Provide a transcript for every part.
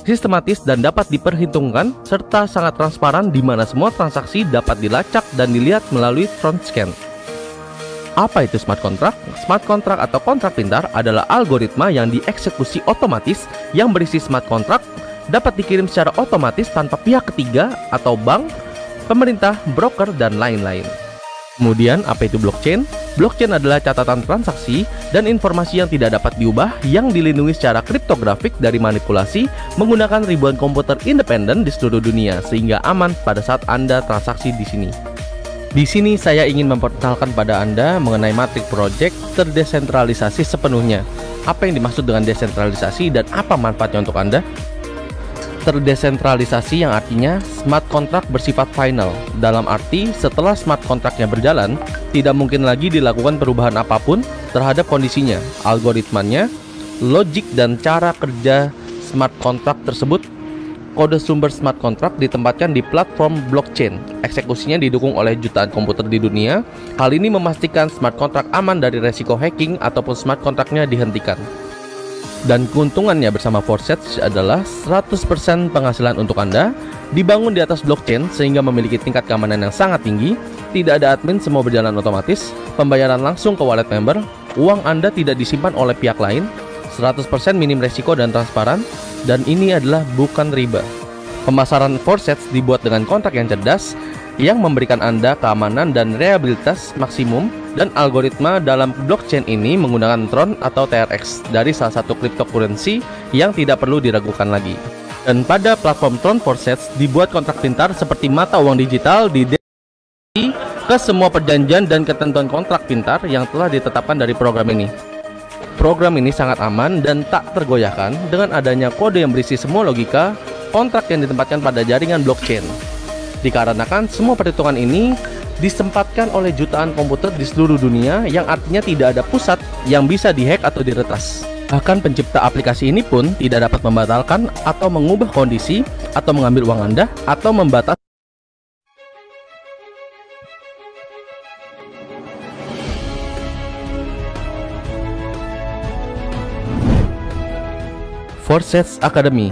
sistematis dan dapat diperhitungkan, serta sangat transparan di mana semua transaksi dapat dilacak dan dilihat melalui Tron Scan. Apa itu smart contract? Smart contract atau kontrak pintar adalah algoritma yang dieksekusi otomatis yang berisi smart contract dapat dikirim secara otomatis tanpa pihak ketiga atau bank, pemerintah, broker, dan lain-lain. Kemudian, apa itu blockchain? Blockchain adalah catatan transaksi dan informasi yang tidak dapat diubah yang dilindungi secara kriptografik dari manipulasi menggunakan ribuan komputer independen di seluruh dunia sehingga aman pada saat Anda transaksi di sini. Di sini saya ingin memperkenalkan pada Anda mengenai Matic Project terdesentralisasi sepenuhnya. Apa yang dimaksud dengan desentralisasi dan apa manfaatnya untuk Anda? Terdesentralisasi yang artinya smart contract bersifat final. Dalam arti setelah smart contractnya berjalan, tidak mungkin lagi dilakukan perubahan apapun terhadap kondisinya, algoritmanya, logik dan cara kerja smart contract tersebut. Kode sumber smart contract ditempatkan di platform blockchain. Eksekusinya didukung oleh jutaan komputer di dunia. Hal ini memastikan smart contract aman dari resiko hacking ataupun smart contractnya dihentikan. Dan keuntungannya bersama Forsage adalah 100% penghasilan untuk Anda, dibangun di atas blockchain sehingga memiliki tingkat keamanan yang sangat tinggi, tidak ada admin, semua berjalan otomatis, pembayaran langsung ke wallet member, uang Anda tidak disimpan oleh pihak lain, 100% minim resiko dan transparan, dan ini adalah bukan riba. Pemasaran Forsage dibuat dengan kontrak yang cerdas, yang memberikan Anda keamanan dan reliabilitas maksimum, dan algoritma dalam blockchain ini menggunakan Tron atau TRX dari salah satu cryptocurrency yang tidak perlu diragukan lagi. Dan pada platform Tron Forsage dibuat kontrak pintar seperti mata uang digital ke semua perjanjian dan ketentuan kontrak pintar yang telah ditetapkan dari program ini. Program ini sangat aman dan tak tergoyahkan dengan adanya kode yang berisi semua logika kontrak yang ditempatkan pada jaringan blockchain. Dikarenakan semua perhitungan ini disempatkan oleh jutaan komputer di seluruh dunia, yang artinya tidak ada pusat yang bisa dihack atau diretas. Bahkan pencipta aplikasi ini pun tidak dapat membatalkan atau mengubah kondisi atau mengambil uang Anda atau membatasi. Forsage Academy.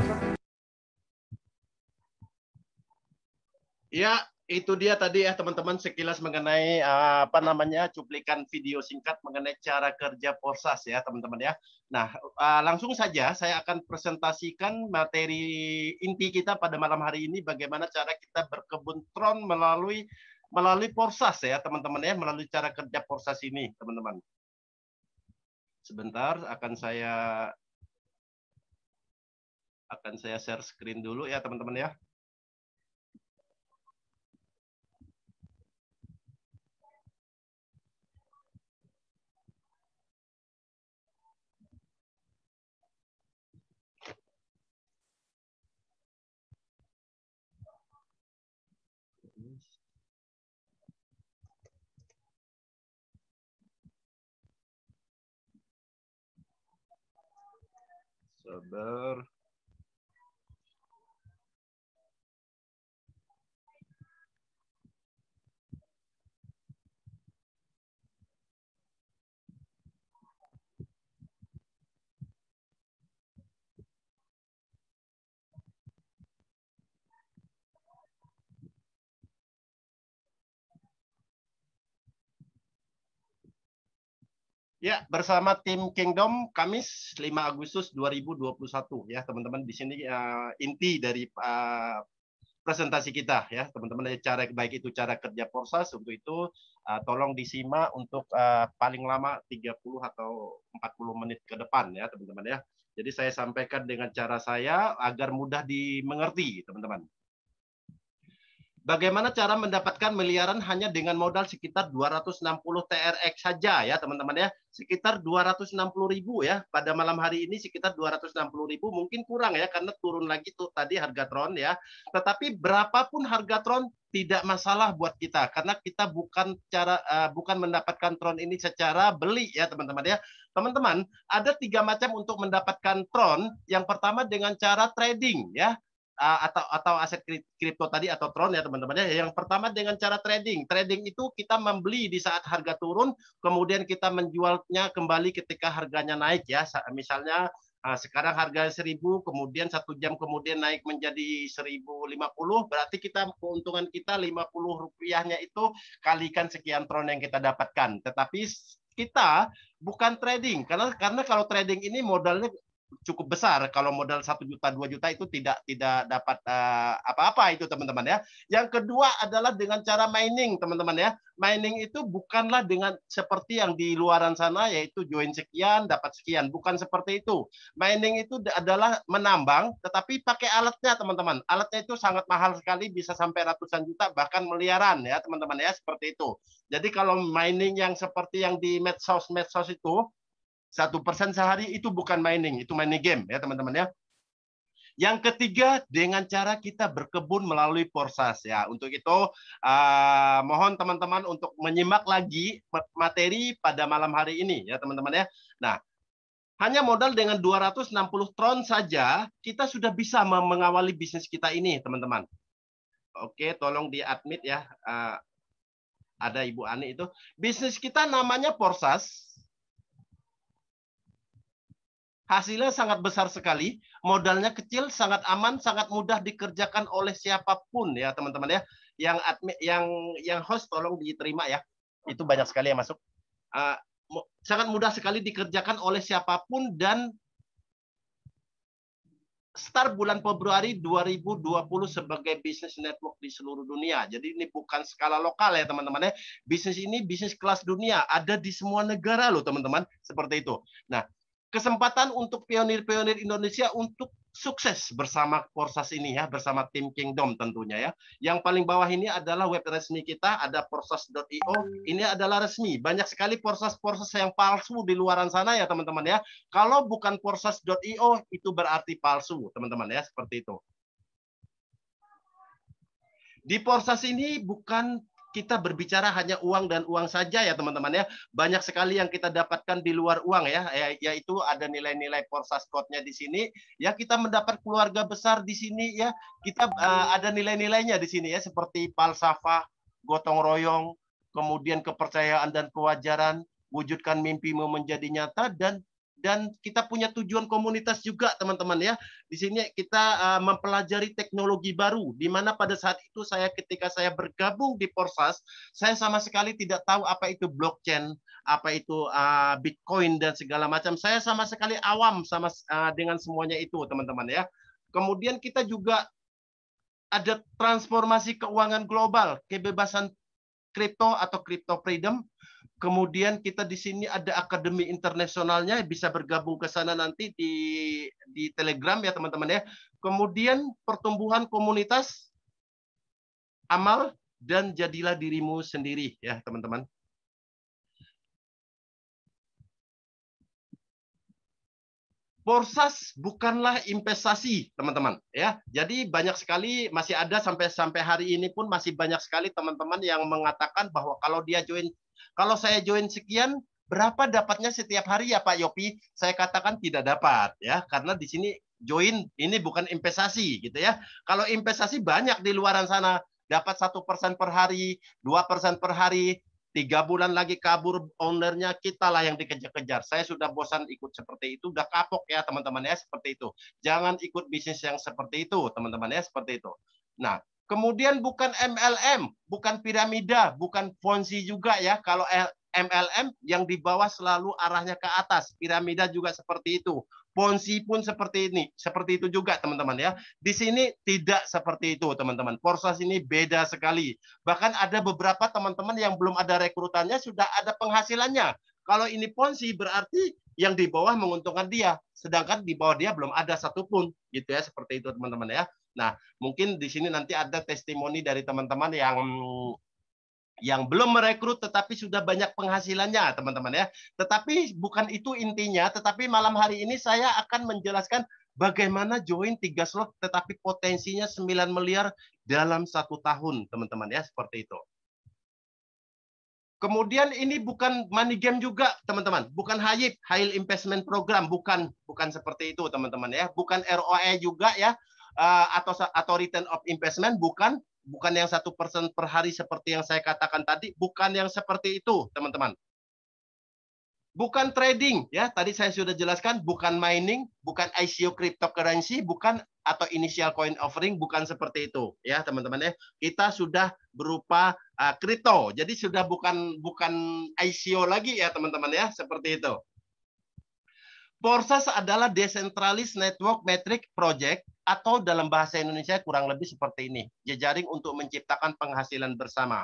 Ya, itu dia tadi ya teman-teman sekilas mengenai cuplikan video singkat mengenai cara kerja Forsage ya teman-teman ya. Nah, langsung saja saya akan presentasikan materi inti kita pada malam hari ini, bagaimana cara kita berkebun Tron melalui Forsage ya teman-teman ya, melalui cara kerja Forsage ini teman-teman. Sebentar, akan saya share screen dulu ya teman-teman ya. Sabar. Ya, bersama tim Kingdom Kamis 5 Agustus 2021 ya teman-teman. Di sini inti dari presentasi kita ya teman-teman, cara baik itu cara kerja Forsage. Untuk itu tolong disimak untuk paling lama 30 atau 40 menit ke depan ya teman-teman ya. Jadi saya sampaikan dengan cara saya agar mudah dimengerti teman-teman. Bagaimana cara mendapatkan miliaran hanya dengan modal sekitar 260 TRX saja ya teman-teman ya. Sekitar 260.000 ya. Pada malam hari ini sekitar 260.000, mungkin kurang ya karena turun lagi tuh tadi harga Tron ya. Tetapi berapapun harga Tron tidak masalah buat kita karena kita bukan mendapatkan Tron ini secara beli ya teman-teman ya. Teman-teman, ada 3 macam untuk mendapatkan Tron. Yang pertama dengan cara trading ya. Atau aset kripto tadi atau Tron ya teman-teman ya. Yang pertama dengan cara trading. Trading itu kita membeli di saat harga turun, kemudian kita menjualnya kembali ketika harganya naik ya. Misalnya Sekarang harga 1.000, kemudian 1 jam kemudian naik menjadi 1.050, berarti kita keuntungan kita 50 rupiahnya itu kalikan sekian tron yang kita dapatkan. Tetapi kita bukan trading, karena kalau trading ini modalnya cukup besar. Kalau modal 1 juta 2 juta itu tidak dapat apa-apa itu teman-teman ya. Yang kedua adalah dengan cara mining teman-teman ya. Mining itu bukanlah dengan seperti yang di luaran sana, yaitu join sekian dapat sekian, bukan seperti itu. Mining itu adalah menambang tetapi pakai alatnya teman-teman. Alatnya itu sangat mahal sekali, bisa sampai ratusan juta bahkan miliaran ya teman-teman ya, seperti itu. Jadi kalau mining yang seperti yang di medsos itu 1% sehari itu bukan mining, itu mining game ya teman-teman ya. Yang ketiga, dengan cara kita berkebun melalui Porsas ya. Untuk itu mohon teman-teman untuk menyimak lagi materi pada malam hari ini ya teman-teman ya. Nah, hanya modal dengan 260 tron saja kita sudah bisa mengawali bisnis kita ini teman-teman. Oke, tolong di-admit ya. Ada Ibu Ani itu. Bisnis kita namanya Porsas. Hasilnya sangat besar sekali, modalnya kecil, sangat aman, sangat mudah dikerjakan oleh siapapun ya teman-teman ya. Yang admin, yang host tolong diterima ya. Itu banyak sekali yang masuk. Sangat mudah sekali dikerjakan oleh siapapun dan start bulan Februari 2020 sebagai bisnis network di seluruh dunia. Jadi ini bukan skala lokal ya teman-teman ya. Bisnis ini bisnis kelas dunia, ada di semua negara loh teman-teman, seperti itu. Nah, kesempatan untuk pionir-pionir Indonesia untuk sukses bersama Porsas ini ya, bersama tim Kingdom tentunya ya. Yang paling bawah ini adalah web resmi kita, ada porsas.io. Ini adalah resmi. Banyak sekali Porsas-Porsas yang palsu di luaran sana ya teman-teman ya. Kalau bukan porsas.io itu berarti palsu teman-teman ya, seperti itu. Di Porsas ini bukan kita berbicara hanya uang dan uang saja ya teman-teman ya. Banyak sekali yang kita dapatkan di luar uang ya, yaitu ada nilai-nilai Porsas Code-nya di sini. Ya, kita mendapat keluarga besar di sini ya. Kita ada nilai-nilainya di sini ya, seperti falsafah, gotong royong, kemudian kepercayaan dan kewajaran, wujudkan mimpimu menjadi nyata, dan kita punya tujuan komunitas juga teman-teman ya. Di sini kita mempelajari teknologi baru, di mana pada saat itu ketika saya bergabung di Porsas, saya sama sekali tidak tahu apa itu blockchain, apa itu Bitcoin dan segala macam. Saya sama sekali awam dengan semuanya itu teman-teman ya. Kemudian kita juga ada transformasi keuangan global, kebebasan kripto atau crypto freedom. Kemudian kita di sini ada akademi internasionalnya, bisa bergabung ke sana nanti di Telegram ya teman-teman ya. Kemudian pertumbuhan komunitas, amal, dan jadilah dirimu sendiri ya teman-teman. Porsas bukanlah investasi, teman-teman ya. Jadi banyak sekali masih ada sampai hari ini pun masih banyak sekali teman-teman yang mengatakan bahwa kalau saya join sekian, berapa dapatnya setiap hari ya Pak Yopi? Saya katakan tidak dapat ya, karena di sini join ini bukan investasi gitu ya. Kalau investasi banyak di luaran sana, dapat 1% per hari, 2% per hari, 3 bulan lagi kabur ownernya, kita lah yang dikejar-kejar. Saya sudah bosan ikut seperti itu, udah kapok ya teman-teman ya, seperti itu. Jangan ikut bisnis yang seperti itu teman-teman ya, seperti itu. Nah, kemudian bukan MLM, bukan piramida, bukan Ponzi juga ya. Kalau MLM yang di bawah selalu arahnya ke atas, piramida juga seperti itu. Ponzi pun seperti itu juga teman-teman ya. Di sini tidak seperti itu teman-teman. Porsas ini beda sekali. Bahkan ada beberapa teman-teman yang belum ada rekrutannya sudah ada penghasilannya. Kalau ini Ponzi berarti yang di bawah menguntungkan dia, sedangkan di bawah dia belum ada satupun, gitu ya, seperti itu teman-teman ya. Nah, mungkin di sini nanti ada testimoni dari teman-teman yang belum merekrut tetapi sudah banyak penghasilannya teman-teman ya. Tetapi bukan itu intinya, tetapi malam hari ini saya akan menjelaskan bagaimana join 3 slot tetapi potensinya 9 miliar dalam 1 tahun teman-teman ya, seperti itu. Kemudian ini bukan money game juga teman-teman, bukan HIP, High Investment Program, bukan seperti itu teman-teman ya, bukan ROI juga ya, atau return of investment, bukan yang 1% per hari seperti yang saya katakan tadi, bukan yang seperti itu teman-teman. Bukan trading ya, tadi saya sudah jelaskan, bukan mining, bukan ICO cryptocurrency, bukan atau initial coin offering, bukan seperti itu ya teman-teman ya. Kita sudah berupa kripto, jadi sudah bukan ICO lagi ya teman-teman ya, seperti itu. Porsas adalah Decentralized Network Metric Project atau dalam bahasa Indonesia kurang lebih seperti ini, jejaring untuk menciptakan penghasilan bersama.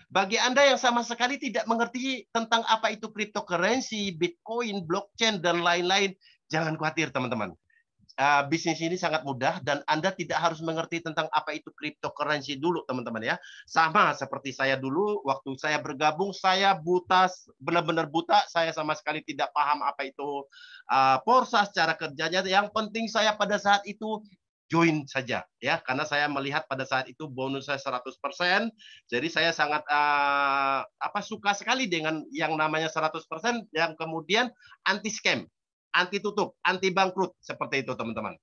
Bagi Anda yang sama sekali tidak mengerti tentang apa itu cryptocurrency, Bitcoin, blockchain, dan lain-lain, jangan khawatir teman-teman. Bisnis ini sangat mudah dan Anda tidak harus mengerti tentang apa itu cryptocurrency dulu teman-teman ya. Sama seperti saya dulu, waktu saya bergabung, saya buta, benar-benar buta, saya sama sekali tidak paham apa itu Porsas, cara kerjanya. Yang penting saya pada saat itu join saja ya, karena saya melihat pada saat itu bonus saya 100%, jadi saya sangat suka sekali dengan yang namanya 100% yang kemudian anti scam, anti tutup, anti bangkrut, seperti itu teman-teman.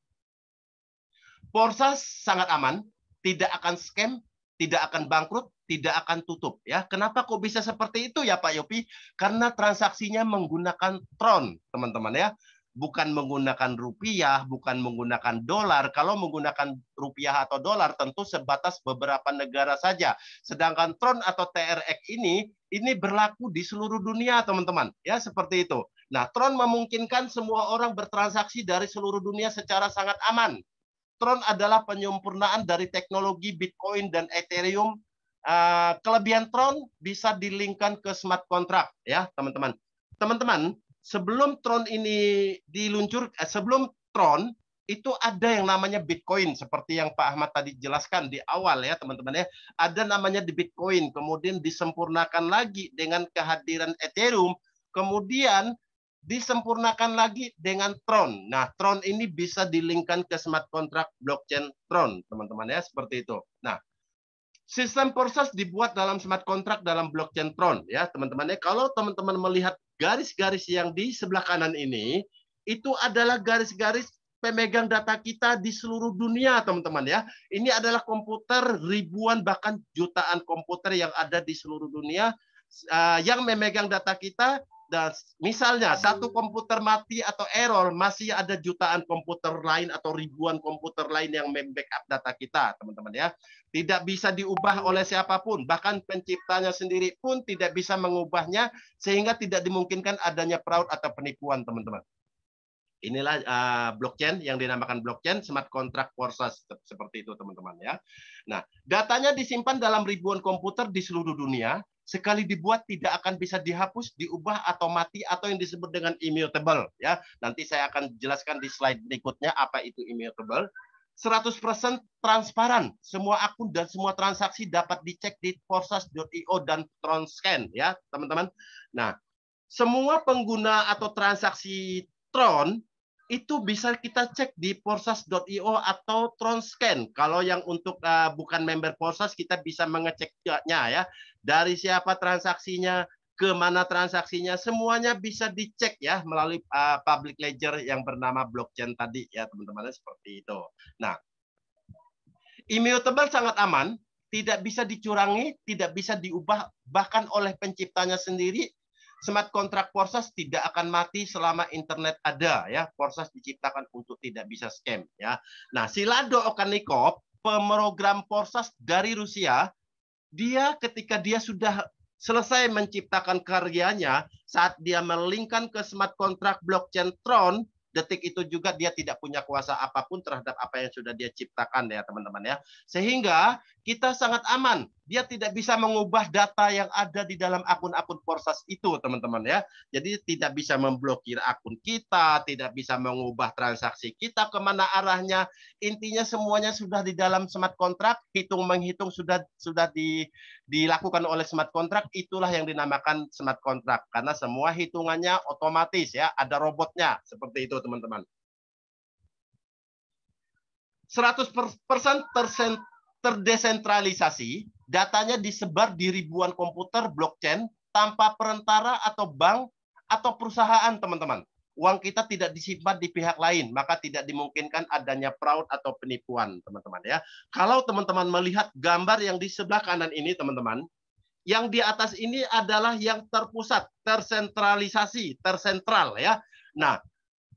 Porsas sangat aman, tidak akan scam, tidak akan bangkrut, tidak akan tutup ya. Kenapa kok bisa seperti itu ya Pak Yopi? Karena transaksinya menggunakan Tron teman-teman ya. Bukan menggunakan rupiah, bukan menggunakan dolar. Kalau menggunakan rupiah atau dolar tentu sebatas beberapa negara saja. Sedangkan Tron atau TRX ini berlaku di seluruh dunia, teman-teman. Ya, seperti itu. Nah, Tron memungkinkan semua orang bertransaksi dari seluruh dunia secara sangat aman. Tron adalah penyempurnaan dari teknologi Bitcoin dan Ethereum. Kelebihan Tron bisa dilingkan ke smart contract, ya, teman-teman. Teman-teman, sebelum Tron ini diluncurkan, sebelum Tron itu ada yang namanya Bitcoin, seperti yang Pak Ahmad tadi jelaskan di awal ya teman-teman ya. Ada namanya di Bitcoin, kemudian disempurnakan lagi dengan kehadiran Ethereum, kemudian disempurnakan lagi dengan Tron. Nah, Tron ini bisa dilingkan ke smart contract blockchain Tron, teman-teman ya, seperti itu. Nah, sistem Porsas dibuat dalam smart contract dalam blockchain Tron ya teman-teman ya. Kalau teman-teman melihat garis-garis yang di sebelah kanan ini, itu adalah garis-garis pemegang data kita di seluruh dunia teman-teman ya. Ini adalah komputer ribuan bahkan jutaan komputer yang ada di seluruh dunia yang memegang data kita. Dan misalnya satu komputer mati atau error, masih ada jutaan komputer lain atau ribuan komputer lain yang membackup data kita, teman-teman ya. Tidak bisa diubah oleh siapapun, bahkan penciptanya sendiri pun tidak bisa mengubahnya, sehingga tidak dimungkinkan adanya fraud atau penipuan, teman-teman. Inilah blockchain yang dinamakan blockchain smart contract Porsas, seperti itu teman-teman ya. Nah, datanya disimpan dalam ribuan komputer di seluruh dunia. Sekali dibuat tidak akan bisa dihapus, diubah atau mati atau yang disebut dengan immutable ya. Nanti saya akan jelaskan di slide berikutnya apa itu immutable. 100% transparan. Semua akun dan semua transaksi dapat dicek di porsas.io dan TronScan ya, teman-teman. Nah, semua pengguna atau transaksi Tron itu bisa kita cek di porsas.io atau TronScan. Kalau yang untuk bukan member Porsas, kita bisa mengeceknya ya. Dari siapa transaksinya, ke mana transaksinya, semuanya bisa dicek ya melalui public ledger yang bernama blockchain tadi ya teman-teman, seperti itu. Nah, immutable sangat aman, tidak bisa dicurangi, tidak bisa diubah bahkan oleh penciptanya sendiri. Smart contract Porsas tidak akan mati selama internet ada ya. Porsas diciptakan untuk tidak bisa scam ya. Nah, si Lado Okannikov, pemrogram Porsas dari Rusia, dia ketika dia sudah selesai menciptakan karyanya, saat dia melingkan ke smart contract blockchain Tron, detik itu juga dia tidak punya kuasa apapun terhadap apa yang sudah dia ciptakan ya teman-teman ya. Sehingga kita sangat aman. Dia tidak bisa mengubah data yang ada di dalam akun-akun Porsas itu teman-teman ya. Jadi tidak bisa memblokir akun kita, tidak bisa mengubah transaksi kita kemana arahnya. Intinya semuanya sudah di dalam smart contract, hitung-menghitung sudah dilakukan oleh smart contract, itulah yang dinamakan smart contract. Karena semua hitungannya otomatis ya, ada robotnya, seperti itu teman-teman. 100% terdesentralisasi, datanya disebar di ribuan komputer blockchain tanpa perantara atau bank atau perusahaan teman-teman. Uang kita tidak disimpan di pihak lain, maka tidak dimungkinkan adanya fraud atau penipuan teman-teman ya. Kalau teman-teman melihat gambar yang di sebelah kanan ini teman-teman, Yang di atas ini adalah yang terpusat, tersentralisasi, tersentral ya. Nah,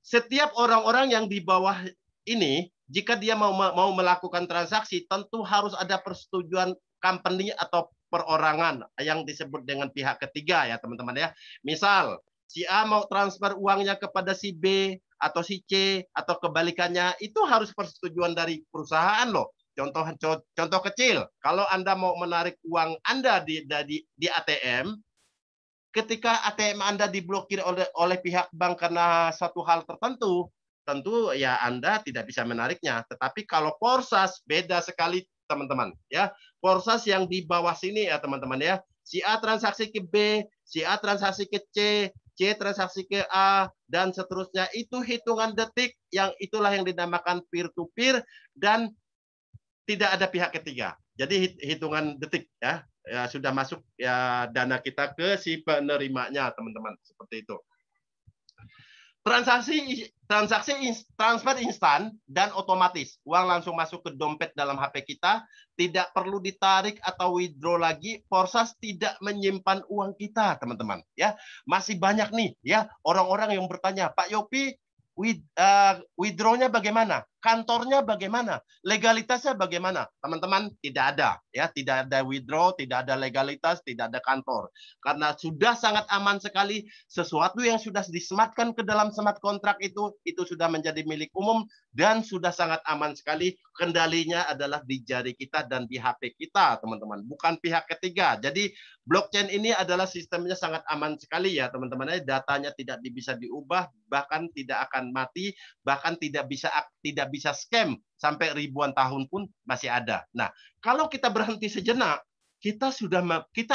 setiap orang-orang yang di bawah ini, jika dia mau melakukan transaksi, tentu harus ada persetujuan company atau perorangan yang disebut dengan pihak ketiga ya teman-teman ya. Misal si A mau transfer uangnya kepada si B atau si C atau kebalikannya, itu harus persetujuan dari perusahaan loh. Contoh kecil, kalau Anda mau menarik uang Anda di ATM, ketika ATM Anda diblokir oleh pihak bank karena satu hal tertentu, tentu ya Anda tidak bisa menariknya. Tetapi kalau Porsas beda sekali teman-teman ya. Porsas yang di bawah sini ya teman-teman ya. Si A transaksi ke B, si A transaksi ke C, C transaksi ke A dan seterusnya, itu hitungan detik, yang itulah yang dinamakan peer to peer dan tidak ada pihak ketiga. Jadi hitungan detik ya. Ya sudah masuk ya dana kita ke si penerimanya teman-teman, seperti itu. Transfer instan dan otomatis, uang langsung masuk ke dompet dalam HP kita, tidak perlu ditarik atau withdraw lagi. Porsas tidak menyimpan uang kita teman-teman ya. Masih banyak nih ya orang-orang yang bertanya, Pak Yopi, withdraw-nya bagaimana? Kantornya bagaimana? Legalitasnya bagaimana? Teman-teman, tidak ada ya, tidak ada withdraw, tidak ada legalitas, tidak ada kantor. Karena sudah sangat aman sekali, sesuatu yang sudah disematkan ke dalam smart kontrak itu sudah menjadi milik umum dan sudah sangat aman sekali. Kendalinya adalah di jari kita dan di HP kita, teman-teman, bukan pihak ketiga. Jadi blockchain ini adalah sistemnya sangat aman sekali ya, teman-teman. Datanya tidak bisa diubah, bahkan tidak akan mati, bahkan tidak bisa scam sampai ribuan tahun pun masih ada. Nah, kalau kita berhenti sejenak, kita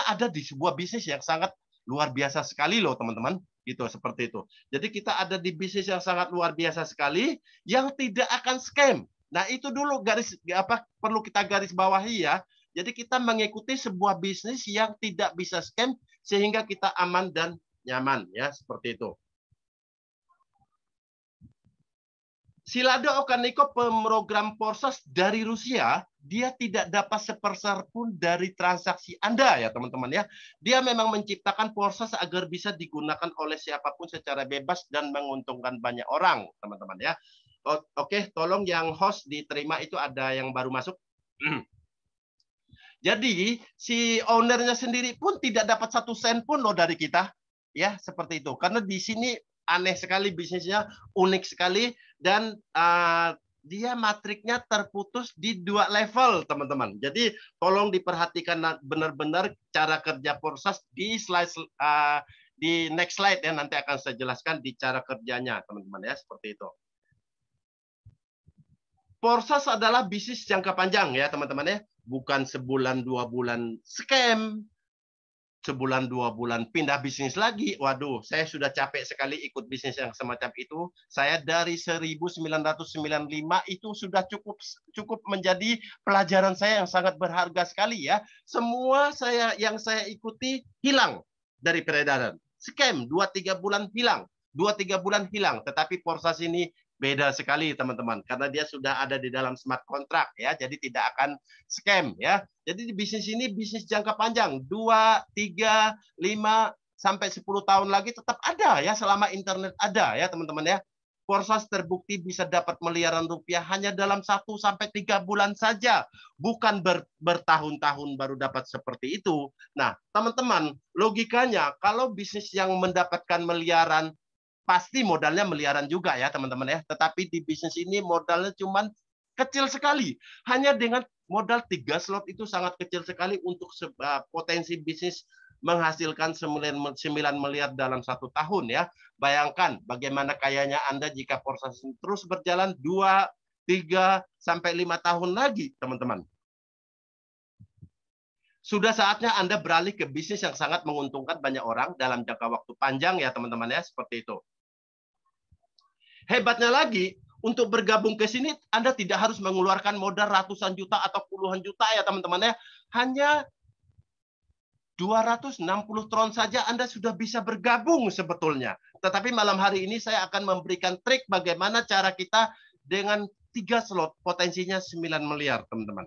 ada di sebuah bisnis yang sangat luar biasa sekali loh, teman-teman. Gitu, seperti itu. Jadi kita ada di bisnis yang sangat luar biasa sekali yang tidak akan scam. Nah, itu dulu perlu kita garis bawahi ya. Jadi kita mengikuti sebuah bisnis yang tidak bisa scam sehingga kita aman dan nyaman ya, seperti itu. Silado Okaniko, pemrogram Porsas dari Rusia, dia tidak dapat sepeser pun dari transaksi Anda ya teman-teman ya. Dia memang menciptakan Porsas agar bisa digunakan oleh siapapun secara bebas dan menguntungkan banyak orang teman-teman ya. Oke, tolong yang host diterima, itu ada yang baru masuk. Jadi si ownernya sendiri pun tidak dapat 1 sen pun loh dari kita ya, seperti itu. Karena di sini aneh sekali bisnisnya, unik sekali, dan dia matriknya terputus di 2 level teman-teman. Jadi tolong diperhatikan benar-benar cara kerja Porsas di di next slide ya, nanti akan saya jelaskan di cara kerjanya teman-teman ya, seperti itu. Porsas adalah bisnis jangka panjang ya teman-teman ya, bukan sebulan 2 bulan scam, sebulan 2 bulan pindah bisnis lagi. Waduh, saya sudah capek sekali ikut bisnis yang semacam itu. Saya dari 1995 itu sudah cukup menjadi pelajaran saya yang sangat berharga sekali ya. Semua yang saya ikuti hilang dari peredaran. Scam 2-3 bulan hilang, 2-3 bulan hilang. Tetapi Porsas ini beda sekali teman-teman, karena dia sudah ada di dalam smart contract ya, jadi tidak akan scam ya. Jadi di bisnis ini bisnis jangka panjang, 2, 3, 5 sampai 10 tahun lagi tetap ada ya, selama internet ada ya teman-teman ya. Porsas terbukti bisa dapat miliaran rupiah hanya dalam 1 sampai 3 bulan saja, bukan bertahun-tahun baru dapat seperti itu. Nah, teman-teman, logikanya kalau bisnis yang mendapatkan miliaran, pasti modalnya miliaran juga ya teman-teman ya. Tetapi di bisnis ini modalnya cuman kecil sekali. Hanya dengan modal 3 slot itu sangat kecil sekali untuk potensi bisnis menghasilkan 9 miliar dalam 1 tahun ya. Bayangkan bagaimana kayanya Anda jika Porsas terus berjalan 2, 3 sampai 5 tahun lagi, teman-teman. Sudah saatnya Anda beralih ke bisnis yang sangat menguntungkan banyak orang dalam jangka waktu panjang ya teman-teman ya, seperti itu. Hebatnya lagi, untuk bergabung ke sini Anda tidak harus mengeluarkan modal ratusan juta atau puluhan juta ya teman-teman ya. Hanya 260 tron saja Anda sudah bisa bergabung sebetulnya. Tetapi malam hari ini saya akan memberikan trik bagaimana cara kita dengan 3 slot potensinya 9 miliar teman-teman.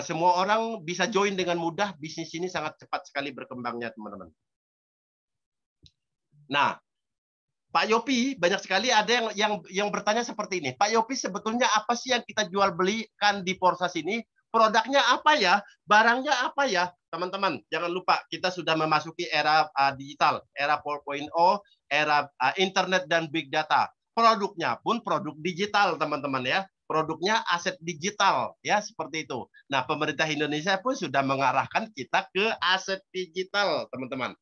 semua orang bisa join dengan mudah. Bisnis ini sangat cepat sekali berkembangnya, teman-teman. Nah, Pak Yopi, banyak sekali ada yang bertanya seperti ini. Pak Yopi, sebetulnya apa sih yang kita jual belikan di Porsas ini? Produknya apa ya? Barangnya apa ya? Teman-teman, jangan lupa kita sudah memasuki era digital, era 4.0, era internet dan big data. Produknya pun produk digital, teman-teman ya. Produknya aset digital, ya seperti itu. Nah, pemerintah Indonesia pun sudah mengarahkan kita ke aset digital, teman-teman.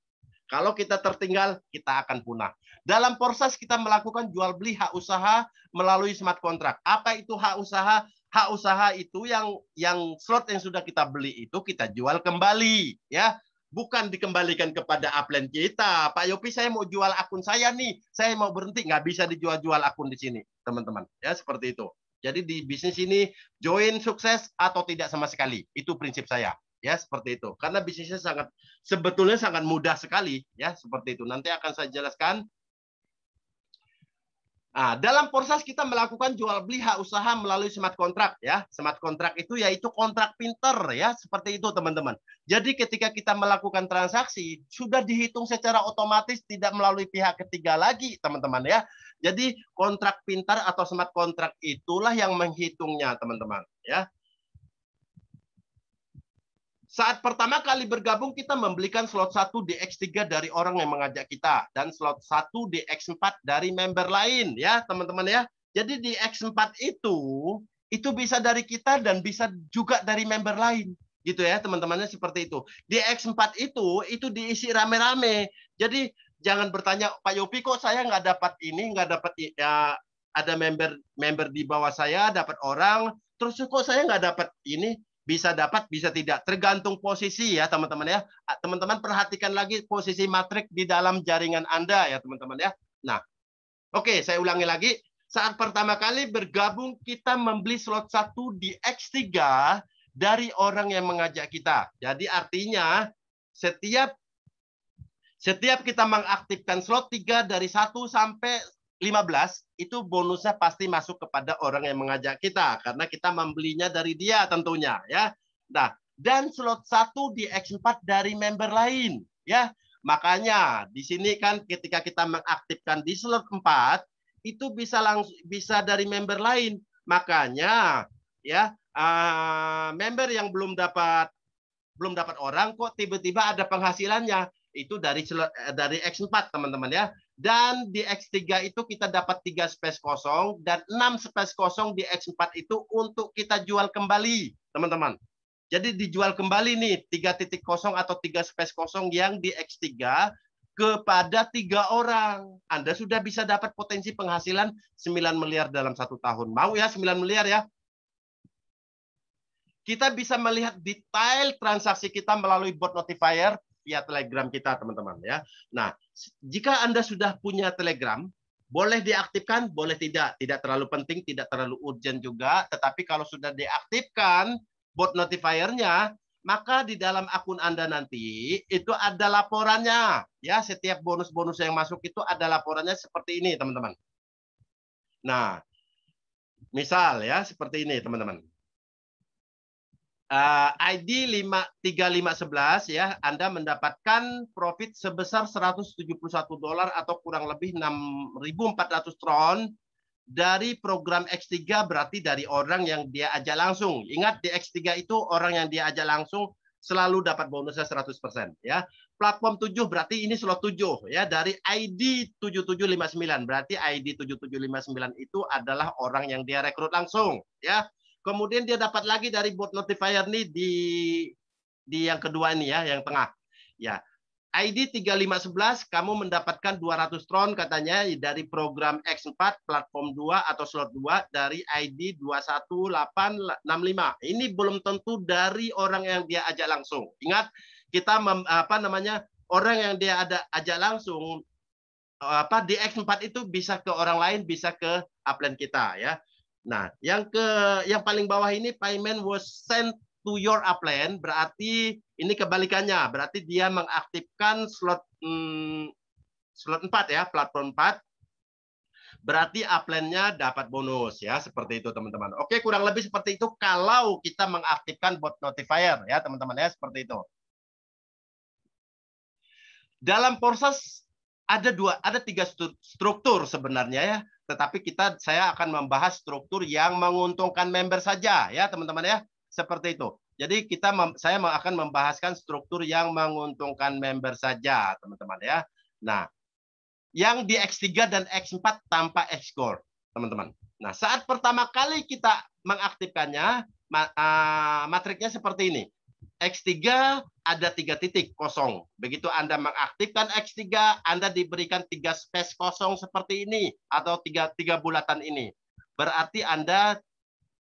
Kalau kita tertinggal, kita akan punah. Dalam Porsas kita melakukan jual beli hak usaha melalui smart contract. Apa itu hak usaha? Hak usaha itu yang slot yang sudah kita beli itu kita jual kembali, ya. Bukan dikembalikan kepada upline kita. Pak Yopi, saya mau jual akun saya nih, saya mau berhenti, nggak bisa dijual-jual akun di sini, teman-teman. Ya seperti itu. Jadi di bisnis ini join sukses atau tidak sama sekali. Itu prinsip saya. Ya seperti itu. Karena bisnisnya sebetulnya sangat mudah sekali. Ya seperti itu. Nanti akan saya jelaskan. Nah, dalam Porsas kita melakukan jual beli hak usaha melalui smart contract ya. Smart contract itu yaitu kontrak pinter ya, seperti itu teman-teman. Jadi ketika kita melakukan transaksi sudah dihitung secara otomatis, tidak melalui pihak ketiga lagi, teman-teman ya. Jadi kontrak pintar atau smart contract itulah yang menghitungnya, teman-teman ya. Saat pertama kali bergabung, kita membelikan slot 1 di X3 dari orang yang mengajak kita. Dan slot 1 di X4 dari member lain. Ya, teman-teman ya. Jadi di X4 itu bisa dari kita dan bisa juga dari member lain. Gitu ya, teman-temannya seperti itu. Di X4 itu diisi rame-rame. Jadi jangan bertanya, Pak Yopi kok saya nggak dapat ini, nggak dapat ya, ada member di bawah saya, dapat orang. Terus kok saya nggak dapat ini? Bisa dapat, bisa tidak. Tergantung posisi ya, teman-teman ya. Teman-teman perhatikan lagi posisi matrik di dalam jaringan Anda ya, teman-teman ya. Nah, oke, saya ulangi lagi. Saat pertama kali bergabung, kita membeli slot 1 di X3 dari orang yang mengajak kita. Jadi artinya setiap kita mengaktifkan slot 3 dari 1 sampai 15, itu bonusnya pasti masuk kepada orang yang mengajak kita karena kita membelinya dari dia tentunya ya. Nah, dan slot 1 di X4 dari member lain ya. Makanya di sini kan ketika kita mengaktifkan di slot 4 itu bisa dari member lain. Makanya ya member yang belum dapat orang kok tiba-tiba ada penghasilannya. Itu dari X4 teman-teman ya. Dan di X3 itu kita dapat 3 space kosong dan 6 space kosong di X4 itu untuk kita jual kembali, teman-teman. Jadi dijual kembali nih 3.0 atau 3 space kosong yang di X3 kepada 3 orang. Anda sudah bisa dapat potensi penghasilan 9 miliar dalam 1 tahun. Mau ya 9 miliar ya? Kita bisa melihat detail transaksi kita melalui bot notifier via Telegram kita, teman-teman ya. Nah, jika Anda sudah punya Telegram, boleh diaktifkan, boleh tidak. Tidak terlalu penting, tidak terlalu urgent juga. Tetapi kalau sudah diaktifkan bot notifiernya, maka di dalam akun Anda nanti itu ada laporannya. Ya, setiap bonus-bonus yang masuk itu ada laporannya seperti ini, teman-teman. Nah, misal ya seperti ini, teman-teman. ID 3511 ya, Anda mendapatkan profit sebesar $171 atau kurang lebih 6.400 tron dari program X3, berarti dari orang yang dia ajak langsung. Ingat di X3 itu orang yang dia ajak langsung selalu dapat bonusnya 100% ya. Platform 7 berarti ini slot 7 ya, dari ID 7759. Berarti ID 7759 itu adalah orang yang dia rekrut langsung ya. Kemudian dia dapat lagi dari bot notifier nih di yang kedua ini ya, yang tengah. Ya. ID 3511 kamu mendapatkan 200 tron katanya dari program X4 platform 2 atau slot 2 dari ID 21865. Ini belum tentu dari orang yang dia ajak langsung. Ingat, kita orang yang dia ajak langsung di X4 itu bisa ke orang lain, bisa ke upline kita ya. Nah, yang paling bawah ini payment was sent to your upline, berarti ini kebalikannya, berarti dia mengaktifkan slot 4 ya, platform 4. berarti upline-nya dapat bonus ya, seperti itu teman-teman. Oke, kurang lebih seperti itu kalau kita mengaktifkan bot notifier ya teman-teman ya, seperti itu. Dalam proses ada tiga struktur sebenarnya ya, tetapi saya akan membahas struktur yang menguntungkan member saja ya teman-teman ya, seperti itu. Jadi saya akan membahaskan struktur yang menguntungkan member saja teman-teman ya. Nah, yang di X3 dan X4 tanpa X-Gold teman-teman. Nah, saat pertama kali kita mengaktifkannya, matriknya seperti ini. X3 ada 3 titik kosong. Begitu Anda mengaktifkan X3, Anda diberikan 3 space kosong seperti ini atau tiga bulatan ini. Berarti Anda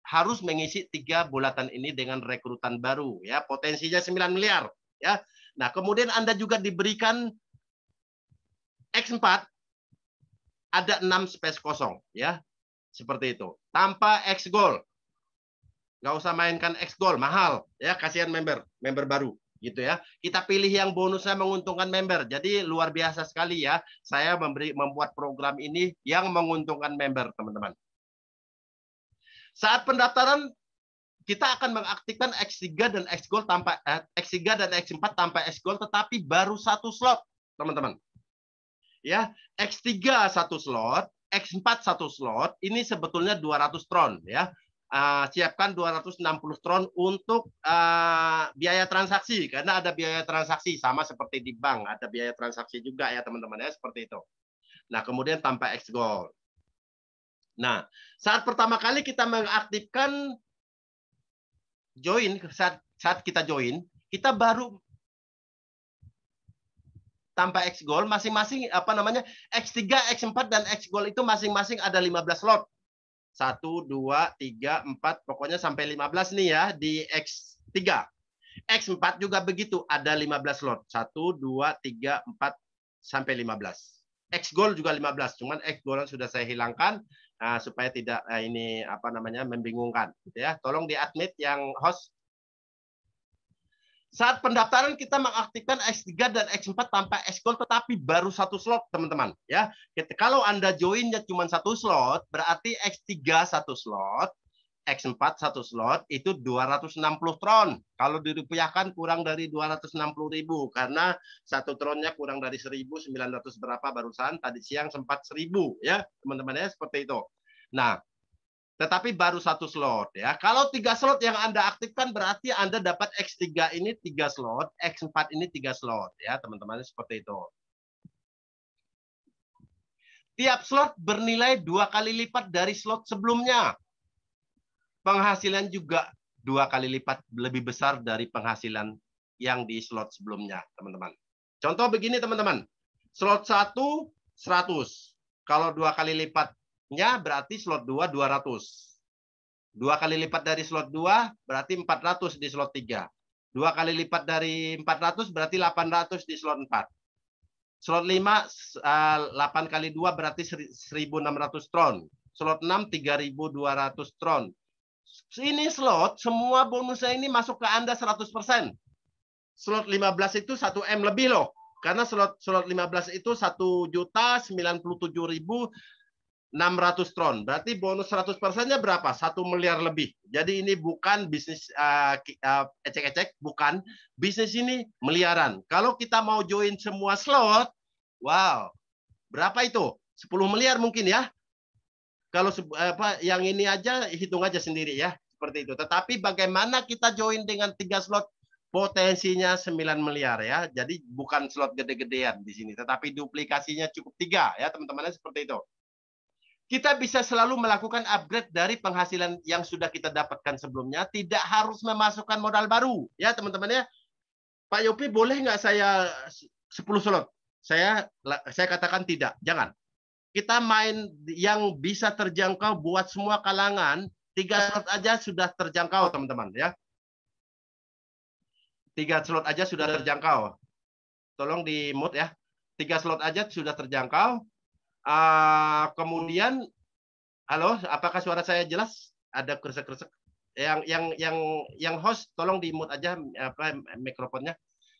harus mengisi 3 bulatan ini dengan rekrutan baru ya, potensinya 9 miliar ya. Nah, kemudian Anda juga diberikan X4 ada 6 space kosong ya. Seperti itu. Tanpa X-Gold. Nggak usah mainkan X-Gold, mahal ya, kasihan member baru gitu ya. Kita pilih yang bonusnya menguntungkan member. Jadi luar biasa sekali ya, saya membuat program ini yang menguntungkan member teman-teman. Saat pendaftaran kita akan mengaktifkan X3 dan X-Gold tanpa X3 dan X4 tanpa X-Gold, tetapi baru 1 slot teman-teman ya. X3 1 slot, X4 1 slot, ini sebetulnya 200 tron ya. Siapkan 260 tron untuk biaya transaksi, karena ada biaya transaksi sama seperti di bank, ada biaya transaksi juga ya teman-teman ya, seperti itu. Nah, kemudian tanpa X-Gold. Nah, saat pertama kali kita mengaktifkan join, saat kita join, kita baru tanpa X-Gold, masing-masing X3, X4 dan X-Gold itu masing-masing ada 15 slot. 1, 2, 3, 4, pokoknya sampai 15 nih ya di X3. X4 juga begitu, ada 15 slot. 1, 2, 3, 4, sampai 15. X-Gold juga 15, cuman X-Gold sudah saya hilangkan supaya tidak membingungkan gitu ya. Tolong di-admit yang host. Saat pendaftaran kita mengaktifkan X3 dan X4 tanpa X-Gold, tetapi baru 1 slot teman-teman ya. Kalau Anda joinnya cuma 1 slot, berarti X3 1 slot, X4 1 slot itu 260 tron. Kalau dirupiahkan kurang dari 260.000 karena 1 tronnya kurang dari 1.900 berapa barusan, tadi siang sempat 1.000 ya teman-teman ya, seperti itu. Nah, tetapi baru 1 slot ya. Kalau 3 slot yang Anda aktifkan berarti Anda dapat X3 ini 3 slot, X4 ini 3 slot ya, teman-teman, seperti itu. Tiap slot bernilai 2 kali lipat dari slot sebelumnya. Penghasilan juga 2 kali lipat lebih besar dari penghasilan yang di slot sebelumnya, teman-teman. Contoh begini, teman-teman. Slot 1 100. Kalau 2 kali lipat berarti slot 2 200. 2 kali lipat dari slot 2 berarti 400 di slot 3. 2 kali lipat dari 400 berarti 800 di slot 4. Slot 5 8 kali 2 berarti 1.600 tron. Slot 6 3.200 tron. Ini slot semua bonusnya ini masuk ke Anda 100%. Slot 15 itu 1 M lebih loh. Karena slot 15 itu 1.097.600 tron. Berarti bonus 100%-nya berapa? 1 miliar lebih. Jadi ini bukan bisnis ecek-ecek, bukan. Bisnis ini miliaran. Kalau kita mau join semua slot, wow, berapa itu? 10 miliar mungkin ya. Kalau yang ini aja, hitung aja sendiri ya. Seperti itu. Tetapi bagaimana kita join dengan 3 slot? Potensinya 9 miliar ya. Jadi bukan slot gede-gedean di sini. Tetapi duplikasinya cukup 3 ya teman-teman, seperti itu. Kita bisa selalu melakukan upgrade dari penghasilan yang sudah kita dapatkan sebelumnya, tidak harus memasukkan modal baru. Ya teman-teman ya. Pak Yopi, boleh nggak saya 10 slot? Saya katakan tidak, jangan. Kita main yang bisa terjangkau buat semua kalangan, 3 slot aja sudah terjangkau teman-teman ya. 3 slot aja sudah terjangkau. Tolong di mute ya. 3 slot aja sudah terjangkau. Kemudian, halo, apakah suara saya jelas? Ada kresek-kresek. Yang host, tolong di mute aja mikrofonnya.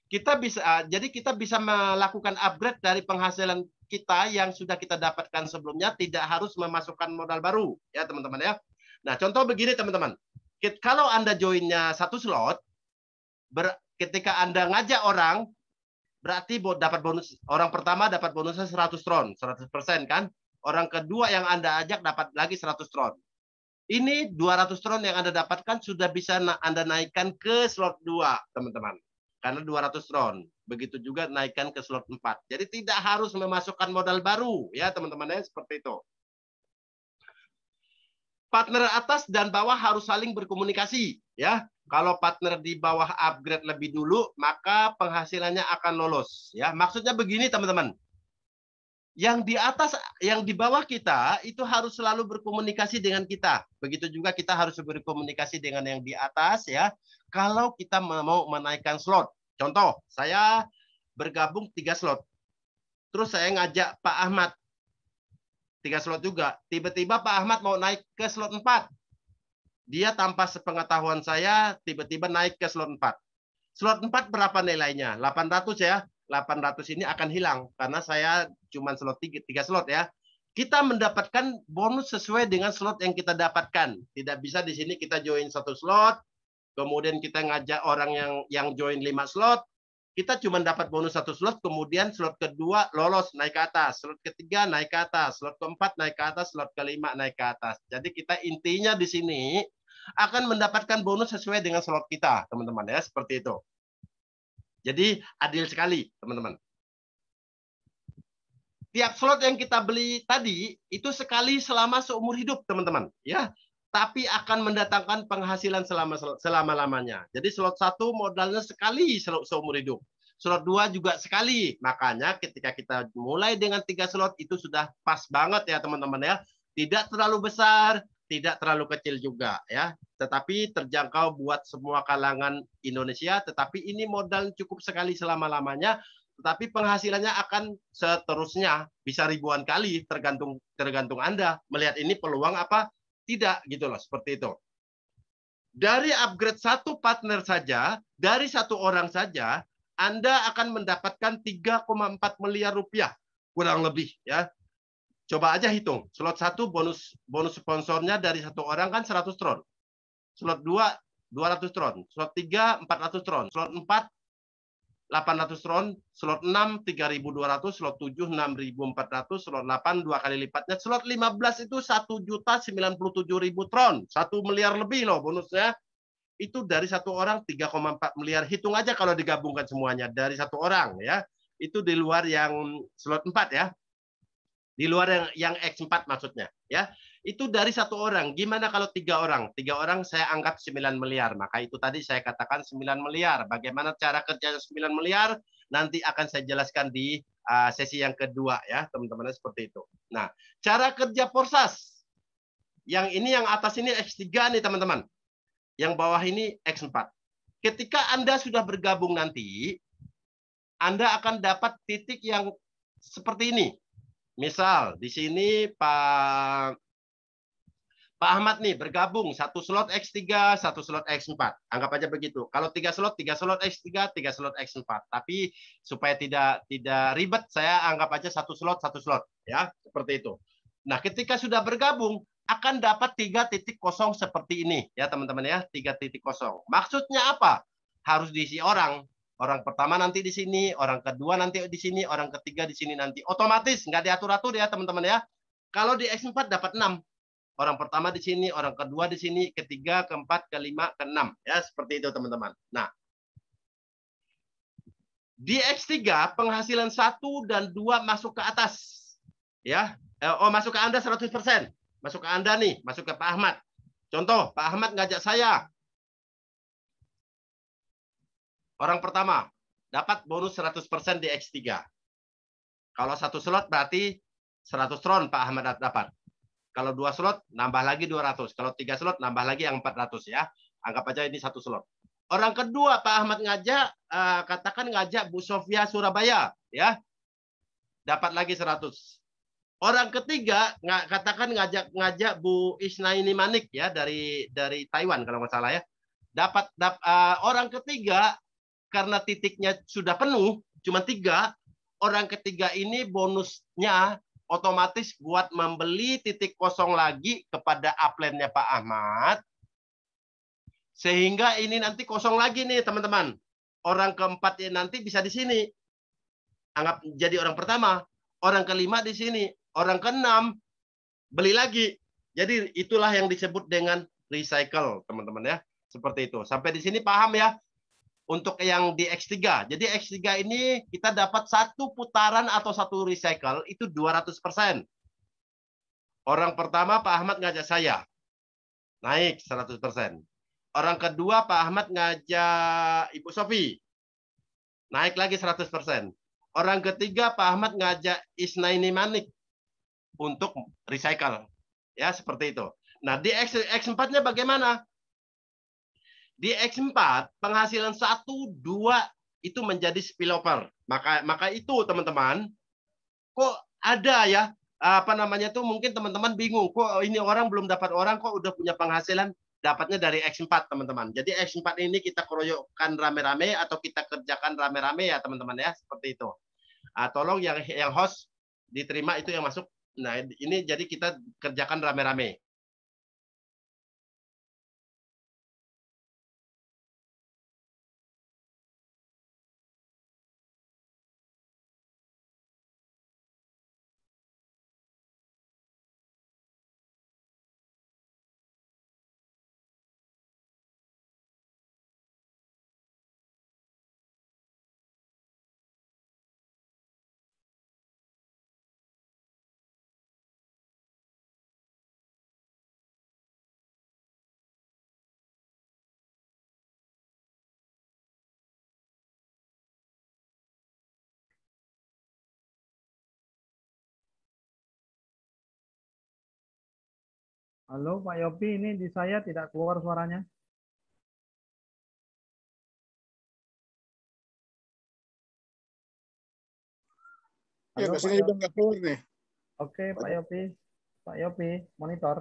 jadi kita bisa melakukan upgrade dari penghasilan kita yang sudah kita dapatkan sebelumnya, tidak harus memasukkan modal baru ya teman-teman ya. Nah contoh begini teman-teman, kalau Anda joinnya satu slot, ketika Anda ngajak orang, berarti dapat bonus, orang pertama dapat bonusnya 100 tron, 100% kan. Orang kedua yang Anda ajak dapat lagi 100 tron. Ini 200 tron yang Anda dapatkan sudah bisa Anda naikkan ke slot 2 teman-teman. Karena 200 tron. Begitu juga naikkan ke slot 4. Jadi tidak harus memasukkan modal baru ya teman-teman ya, seperti itu. Partner atas dan bawah harus saling berkomunikasi ya. Kalau partner di bawah upgrade lebih dulu, maka penghasilannya akan lolos ya. Maksudnya begini teman-teman. Yang di atas, yang di bawah kita itu harus selalu berkomunikasi dengan kita. Begitu juga kita harus berkomunikasi dengan yang di atas ya. Kalau kita mau menaikkan slot. Contoh, saya bergabung 3 slot. Terus saya ngajak Pak Ahmad 3 slot juga. Tiba-tiba Pak Ahmad mau naik ke slot 4. Dia tanpa sepengetahuan saya tiba-tiba naik ke slot 4. Slot 4 berapa nilainya? 800 ya. 800 ini akan hilang karena saya cuma slot 3 slot ya. Kita mendapatkan bonus sesuai dengan slot yang kita dapatkan. Tidak bisa di sini kita join 1 slot, kemudian kita ngajak orang yang join 5 slot, kita cuma dapat bonus 1 slot, kemudian slot kedua lolos naik ke atas, slot ketiga naik ke atas, slot keempat naik ke atas, slot kelima naik ke atas. Jadi kita intinya di sini akan mendapatkan bonus sesuai dengan slot kita, teman-teman ya, seperti itu. Jadi adil sekali, teman-teman. Tiap slot yang kita beli tadi itu sekali selama seumur hidup, teman-teman, ya. Tapi akan mendatangkan penghasilan selama-lamanya. Jadi slot 1 modalnya sekali seumur hidup. Slot 2 juga sekali. Makanya ketika kita mulai dengan 3 slot itu sudah pas banget ya, teman-teman ya. Tidak terlalu besar, tidak terlalu kecil juga ya. Tetapi terjangkau buat semua kalangan Indonesia, tetapi ini modal cukup sekali selama-lamanya, tetapi penghasilannya akan seterusnya bisa ribuan kali, tergantung Anda melihat ini peluang apa tidak gitu loh, seperti itu. Dari upgrade 1 partner saja, dari 1 orang saja, Anda akan mendapatkan 3,4 miliar rupiah kurang lebih ya. Coba aja hitung, slot 1 bonus sponsornya dari 1 orang kan 100 tron. Slot 2 200 tron, slot 3 400 tron, slot 4 800 tron, slot 6 3.200, slot 7 6.400, slot 8 2 kali lipatnya, slot 15 itu 1.097.000 tron, 1 miliar lebih loh bonusnya. Itu dari 1 orang 3,4 miliar. Hitung aja kalau digabungkan semuanya dari 1 orang ya. Itu di luar yang slot 4 ya. Di luar yang X4 maksudnya ya. Itu dari 1 orang. Gimana kalau 3 orang? 3 orang saya anggap 9 miliar. Maka itu tadi saya katakan 9 miliar. Bagaimana cara kerja 9 miliar? Nanti akan saya jelaskan di sesi yang kedua ya, teman-teman, seperti itu. Nah, cara kerja Forsas. Yang ini yang atas ini X3 nih, teman-teman. Yang bawah ini X4. Ketika Anda sudah bergabung nanti, Anda akan dapat titik yang seperti ini. Misal di sini Pak Ahmad nih bergabung 1 slot X3, 1 slot X4. Anggap aja begitu. Kalau 3 slot X3, 3 slot X4. Tapi supaya tidak ribet, saya anggap aja 1 slot ya, seperti itu. Nah, ketika sudah bergabung akan dapat 3 titik kosong seperti ini ya, teman-teman ya, 3 titik kosong. Maksudnya apa? Harus diisi orang. Orang pertama nanti di sini, orang kedua nanti di sini, orang ketiga di sini nanti. Otomatis nggak diatur-atur ya, teman-teman ya. Kalau di X4 dapat 6. Orang pertama di sini, orang kedua di sini, ketiga, keempat, kelima, keenam. Ya, seperti itu, teman-teman. Nah, di X3 penghasilan 1 dan 2 masuk ke atas. Ya. Masuk ke Anda 100%. Masuk ke Anda nih, masuk ke Pak Ahmad. Contoh, Pak Ahmad ngajak saya. Orang pertama dapat bonus 100% di X3. Kalau 1 slot berarti 100 tron Pak Ahmad dapat. Kalau 2 slot nambah lagi 200. Kalau 3 slot nambah lagi yang 400 ya. Anggap aja ini 1 slot. Orang kedua Pak Ahmad ngajak, katakan ngajak Bu Sofia Surabaya ya. Dapat lagi 100. Orang ketiga katakan ngajak Bu Isnaini Manik ya, dari Taiwan kalau nggak salah ya. Dapat orang ketiga karena titiknya sudah penuh, cuma 3, orang ketiga ini bonusnya otomatis buat membeli titik kosong lagi kepada upline-nya Pak Ahmad. Sehingga ini nanti kosong lagi nih teman-teman. Orang keempat nanti bisa di sini. Anggap jadi orang pertama. Orang kelima di sini. Orang keenam beli lagi. Jadi itulah yang disebut dengan recycle, teman-teman ya. Seperti itu. Sampai di sini paham ya? Untuk yang di X3. Jadi X3 ini kita dapat 1 putaran atau 1 recycle itu 200%. Orang pertama Pak Ahmad ngajak saya. Naik 100%. Orang kedua Pak Ahmad ngajak Ibu Sofi. Naik lagi 100%. Orang ketiga Pak Ahmad ngajak Isnaini Manik untuk recycle. Ya, seperti itu. Nah, di X4-nya bagaimana? Di X4 penghasilan 1, 2 itu menjadi spillover. Maka itu teman-teman, kok ada ya apa namanya tuh, mungkin teman-teman bingung, kok ini orang belum dapat, orang kok udah punya penghasilan. Dapatnya dari X4 teman-teman. Jadi X4 ini kita keroyokkan rame-rame atau kita kerjakan rame-rame ya teman-teman ya, seperti itu. Tolong yang host diterima itu yang masuk. Nah, ini jadi kita kerjakan rame-rame. Halo Pak Yopi, ini di saya tidak keluar suaranya. Ya, Halo Pak kesini Yopi. juga nggak keluar nih. Oke Pak Yopi. Pak Yopi, monitor.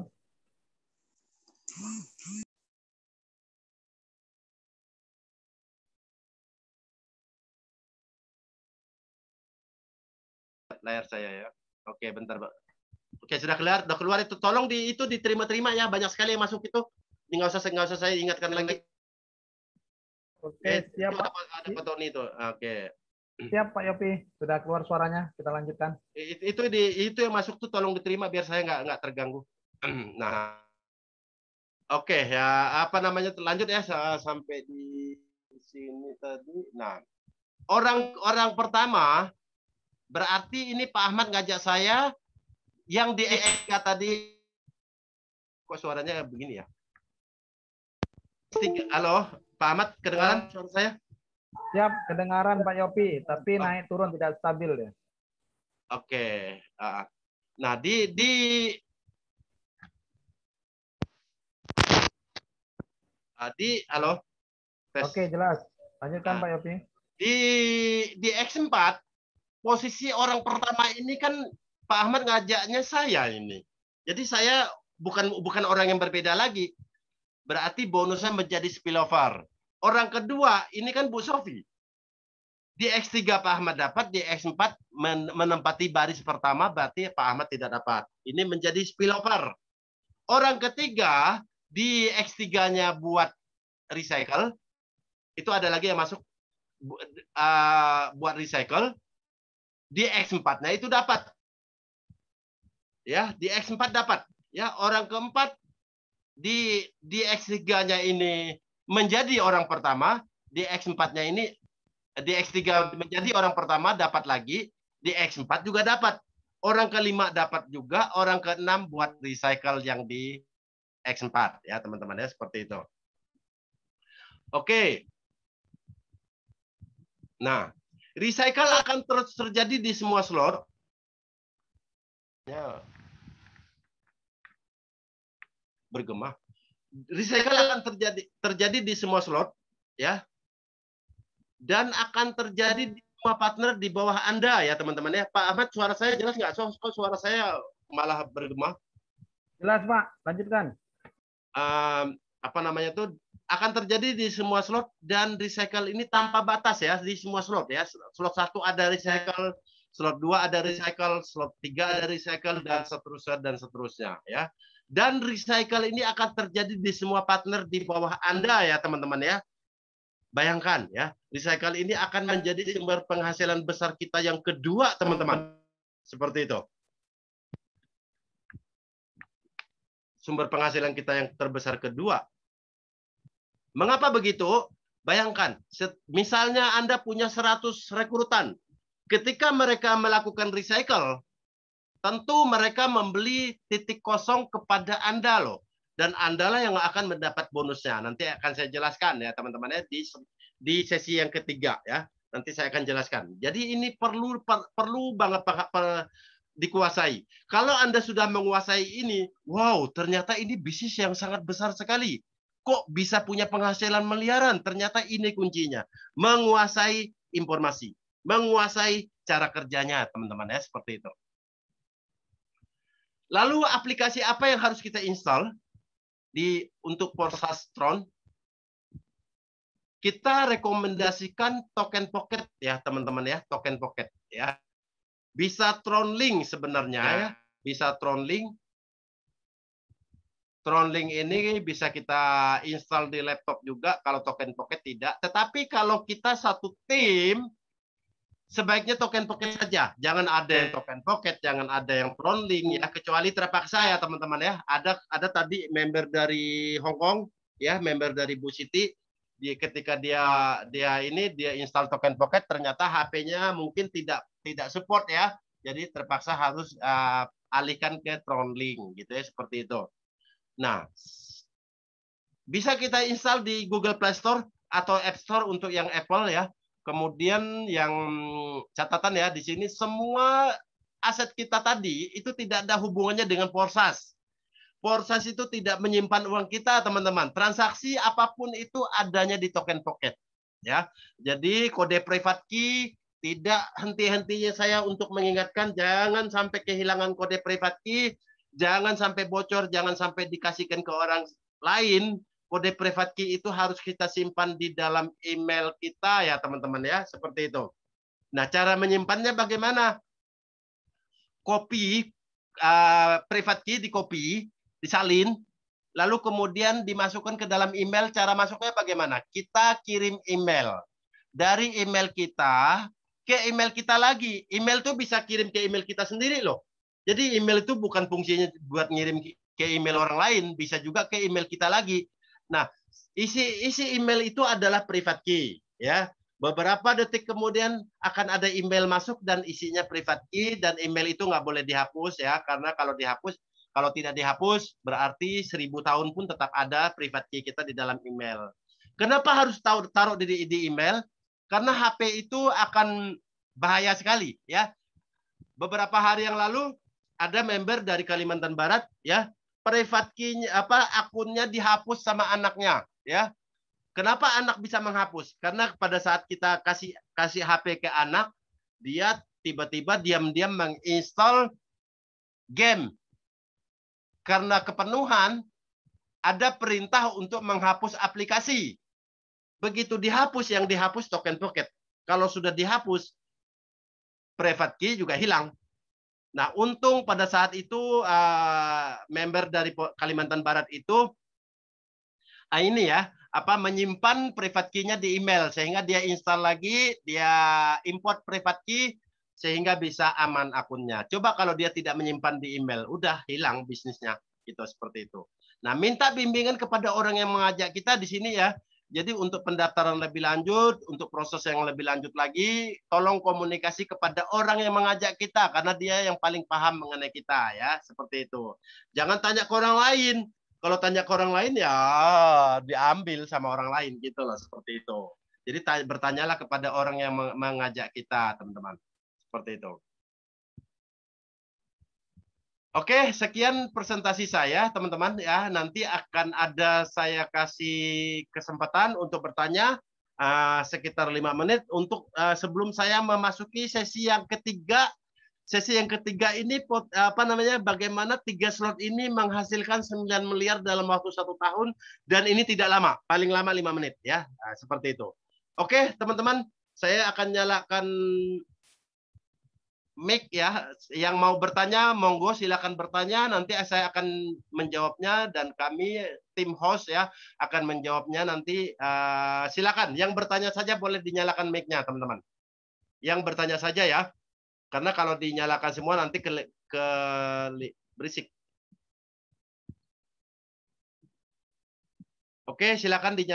Layar saya ya. Oke, bentar, Pak. Oke, sudah keluar itu. Tolong itu diterima-terima ya. Banyak sekali yang masuk itu. Nggak usah saya ingatkan lagi. Oke, siap Pak. Ada foto itu. Oke. Siap Pak Yopi, sudah keluar suaranya. Kita lanjutkan. Itu yang masuk tuh tolong diterima biar saya nggak terganggu. Nah, oke ya, apa namanya, lanjut ya sampai di sini tadi. Nah, orang pertama berarti ini Pak Ahmad ngajak saya yang di X3 tadi. Kok suaranya begini ya? Halo, Pak Ahmad, kedengaran suara saya? Siap, kedengaran Pak Yopi, tapi naik turun tidak stabil ya. Oke. Nah, halo. Tes. Oke, jelas. Lanjutkan Pak Yopi. Di X4 posisi orang pertama ini kan Pak Ahmad ngajaknya saya ini. Jadi saya bukan orang yang berbeda lagi. Berarti bonusnya menjadi spillover. Orang kedua ini kan Bu Sofi. Di X3 Pak Ahmad dapat, di X4 menempati baris pertama, berarti Pak Ahmad tidak dapat. Ini menjadi spillover. Orang ketiga di X3-nya buat recycle, itu ada lagi yang masuk buat recycle. Di X4-nya itu dapat. Ya, di X4 dapat. Ya, orang keempat di X3-nya ini menjadi orang pertama, di X4-nya ini di X3 menjadi orang pertama dapat lagi, di X4 juga dapat. Orang kelima dapat juga, orang keenam buat recycle yang di X4 ya teman-teman ya, seperti itu. Oke. Nah, recycle akan terus terjadi di semua slot. Ya. Bergema. Recycle akan terjadi di semua slot ya. Dan akan terjadi di semua partner di bawah Anda ya teman-teman ya. Pak Ahmad, suara saya jelas nggak? Kok suara saya malah bergema? Jelas Pak, lanjutkan. Apa namanya tuh, akan terjadi di semua slot dan recycle ini tanpa batas ya di semua slot ya. Slot 1 ada recycle, slot 2 ada recycle, slot 3 ada recycle dan seterusnya ya. Dan recycle ini akan terjadi di semua partner di bawah Anda ya teman-teman ya. Bayangkan ya, recycle ini akan menjadi sumber penghasilan besar kita yang kedua teman-teman. Seperti itu. Sumber penghasilan kita yang terbesar kedua. Mengapa begitu? Bayangkan, misalnya Anda punya 100 rekrutan. Ketika mereka melakukan recycle, tentu mereka membeli titik kosong kepada Anda loh. Dan Anda lah yang akan mendapat bonusnya. Nanti akan saya jelaskan ya teman-teman ya di sesi yang ketiga ya. Nanti saya akan jelaskan. Jadi ini perlu banget dikuasai. Kalau Anda sudah menguasai ini, wow, ternyata ini bisnis yang sangat besar sekali. Kok bisa punya penghasilan miliaran? Ternyata ini kuncinya. Menguasai informasi. Menguasai cara kerjanya, teman-teman ya, seperti itu. Lalu aplikasi apa yang harus kita install untuk Forsastron? Kita rekomendasikan Token Pocket ya, teman-teman ya, Token Pocket ya. Bisa TronLink sebenarnya ya, bisa TronLink. TronLink ini bisa kita install di laptop juga kalau Token Pocket tidak. Tetapi kalau kita satu tim, sebaiknya Token Pocket saja. Jangan ada yang Token Pocket, jangan ada yang TronLink ya, kecuali terpaksa ya teman-teman ya. Ada tadi member dari Hong Kong ya, member dari Bu Siti. Ketika dia install Token Pocket, ternyata HP-nya mungkin tidak support ya. Jadi terpaksa harus alihkan ke TronLink gitu ya, seperti itu. Nah, bisa kita install di Google Play Store atau App Store untuk yang Apple ya. Kemudian yang catatan ya di sini semua aset kita tadi itu tidak ada hubungannya dengan Forsas. Forsas itu tidak menyimpan uang kita, teman-teman. Transaksi apapun itu adanya di Token Pocket ya. Jadi kode private key tidak henti-hentinya saya untuk mengingatkan jangan sampai kehilangan kode private key. Jangan sampai bocor, jangan sampai dikasihkan ke orang lain. Kode private key itu harus kita simpan di dalam email kita ya teman-teman ya, seperti itu. Nah, cara menyimpannya bagaimana? Copy private key, di-copy, disalin, lalu kemudian dimasukkan ke dalam email. Cara masuknya bagaimana? Kita kirim email. Dari email kita ke email kita lagi. Email tuh bisa kirim ke email kita sendiri loh. Jadi email itu bukan fungsinya buat ngirim ke email orang lain, bisa juga ke email kita lagi. Nah, isi email itu adalah private key, ya. Beberapa detik kemudian akan ada email masuk dan isinya private key dan email itu nggak boleh dihapus ya, karena kalau tidak dihapus berarti 1000 tahun pun tetap ada private key kita di dalam email. Kenapa harus taruh di email? Karena HP itu akan bahaya sekali, ya. Beberapa hari yang lalu ada member dari Kalimantan Barat ya, private key-nya akunnya dihapus sama anaknya ya. Kenapa anak bisa menghapus? Karena pada saat kita kasih HP ke anak, dia tiba-tiba diam-diam menginstall game. Karena kepenuhan ada perintah untuk menghapus aplikasi. Begitu dihapus, yang dihapus Token Pocket. Kalau sudah dihapus, private key juga hilang. Nah, untung pada saat itu member dari Kalimantan Barat itu ini ya, menyimpan private key-nya di email sehingga dia install lagi, dia import private key sehingga bisa aman akunnya. Coba kalau dia tidak menyimpan di email, udah hilang bisnisnya gitu, seperti itu. Nah, minta bimbingan kepada orang yang mengajak kita di sini ya. Jadi untuk pendaftaran lebih lanjut, untuk proses yang lebih lanjut lagi, tolong komunikasi kepada orang yang mengajak kita, karena dia yang paling paham mengenai kita ya, seperti itu. Jangan tanya ke orang lain. Kalau tanya ke orang lain ya diambil sama orang lain gitu loh, seperti itu. Jadi bertanyalah kepada orang yang mengajak kita, teman-teman. Seperti itu. Oke, sekian presentasi saya, teman-teman ya. Nanti akan ada saya kasih kesempatan untuk bertanya sekitar 5 menit untuk sebelum saya memasuki sesi yang ketiga. sesi yang ketiga ini bagaimana 3 slot ini menghasilkan 9 miliar dalam waktu 1 tahun, dan ini tidak lama, paling lama 5 menit ya. Nah, seperti itu. Oke, teman-teman, saya akan nyalakan mic ya. Yang mau bertanya, monggo silakan bertanya. Nanti saya akan menjawabnya, dan kami tim host ya akan menjawabnya nanti. Silakan, yang bertanya saja boleh dinyalakan mic-nya, teman-teman. Yang bertanya saja ya. Karena kalau dinyalakan semua nanti berisik. Oke, silakan dinyalakan.